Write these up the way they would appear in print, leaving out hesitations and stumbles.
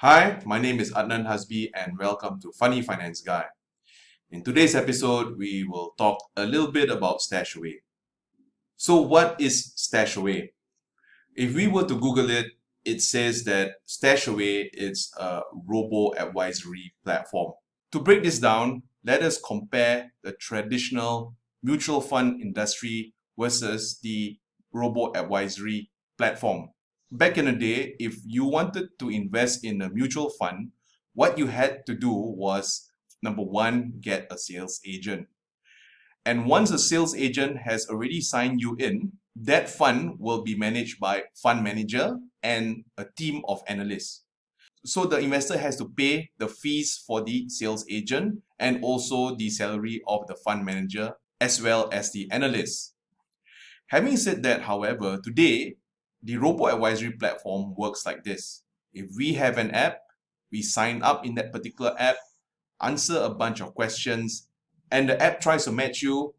Hi, my name is Adnan and welcome to Funny Finance Guy. In today's episode, we will talk a little bit about Stashaway. So what is Stashaway? If we were to Google it, it says that Stashaway is a Robo advisory platform. To break this down, let us compare the traditional mutual fund industry versus the Robo advisory platform. Back in the day, if you wanted to invest in a mutual fund, what you had to do was number one, get a sales agent. And once a sales agent has already signed you in, that fund will be managed by fund manager and a team of analysts. So the investor has to pay the fees for the sales agent and also the salary of the fund manager as well as the analysts. Having said that, however, today, the Robo advisory platform works like this. If we have an app, we sign up in that particular app, answer a bunch of questions, and the app tries to match you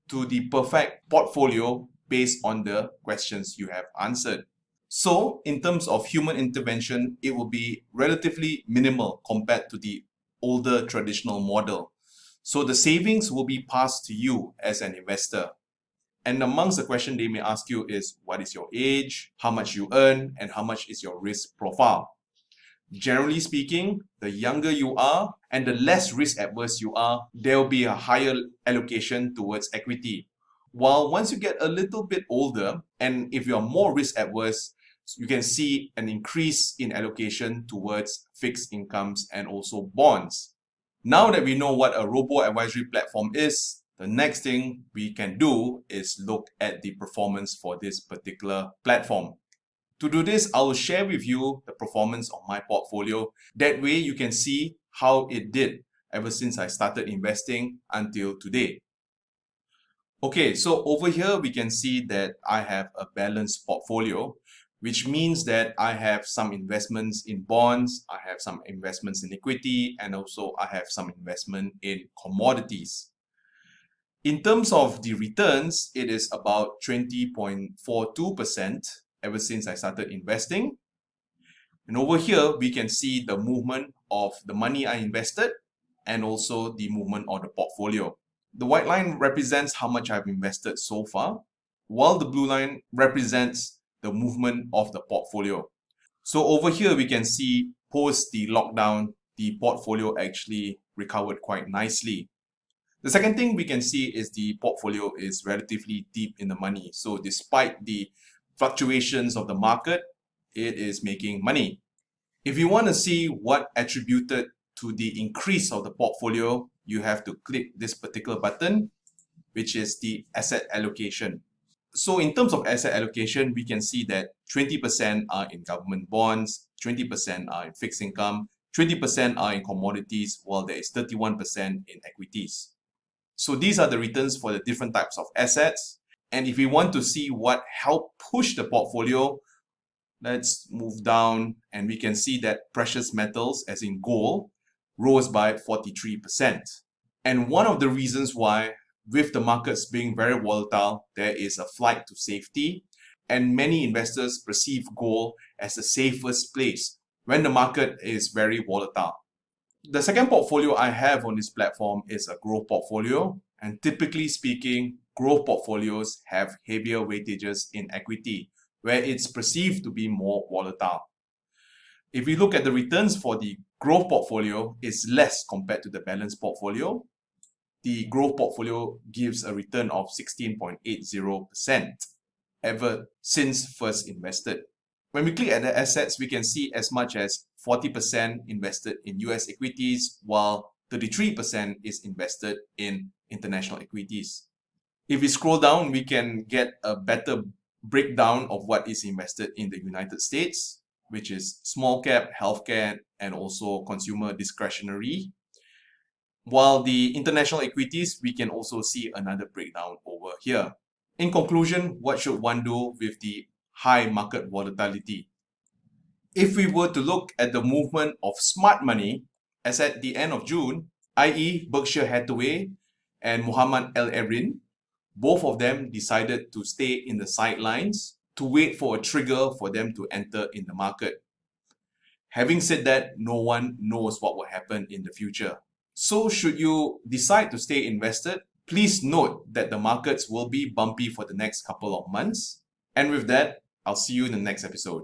to the perfect portfolio based on the questions you have answered. So, in terms of human intervention, it will be relatively minimal compared to the older traditional model. So, the savings will be passed to you as an investor. And amongst the question they may ask you is, what is your age, how much you earn, and how much is your risk profile? Generally speaking, the younger you are and the less risk adverse you are, there will be a higher allocation towards equity. While once you get a little bit older, and if you are more risk adverse, you can see an increase in allocation towards fixed incomes and also bonds. Now that we know what a robo advisory platform is, the next thing we can do is look at the performance for this particular platform. To do this, I will share with you the performance of my portfolio. That way you can see how it did ever since I started investing until today. Okay, so over here we can see that I have a balanced portfolio, which means that I have some investments in bonds, I have some investments in equity, and also I have some investment in commodities. In terms of the returns, it is about 20.42% ever since I started investing. And over here, we can see the movement of the money I invested and also the movement of the portfolio. The white line represents how much I've invested so far, while the blue line represents the movement of the portfolio. So over here, we can see post the lockdown, the portfolio actually recovered quite nicely. The second thing we can see is the portfolio is relatively deep in the money. So despite the fluctuations of the market, it is making money. If you want to see what attributed to the increase of the portfolio, you have to click this particular button, which is the asset allocation. So in terms of asset allocation, we can see that 20% are in government bonds, 20% are in fixed income, 20% are in commodities, while there is 31% in equities. So these are the returns for the different types of assets. And if we want to see what helped push the portfolio, let's move down and we can see that precious metals, as in gold, rose by 43%. And one of the reasons why, with the markets being very volatile, there is a flight to safety, and many investors perceive gold as the safest place when the market is very volatile. The second portfolio I have on this platform is a growth portfolio, and typically speaking, growth portfolios have heavier weightages in equity, where it's perceived to be more volatile. If we look at the returns for the growth portfolio, it's less compared to the balanced portfolio. The growth portfolio gives a return of 16.80% ever since first invested. When we click at the assets, we can see as much as 40% invested in US equities, while 33% is invested in international equities. If we scroll down, we can get a better breakdown of what is invested in the United States, which is small cap, healthcare, and also consumer discretionary. While the international equities, we can also see another breakdown over here. In conclusion, what should one do with the high market volatility? If we were to look at the movement of smart money, as at the end of June, i.e. Berkshire Hathaway and Muhammad Al Erin, both of them decided to stay in the sidelines to wait for a trigger for them to enter in the market. Having said that, no one knows what will happen in the future. So should you decide to stay invested, please note that the markets will be bumpy for the next couple of months. And with that, I'll see you in the next episode.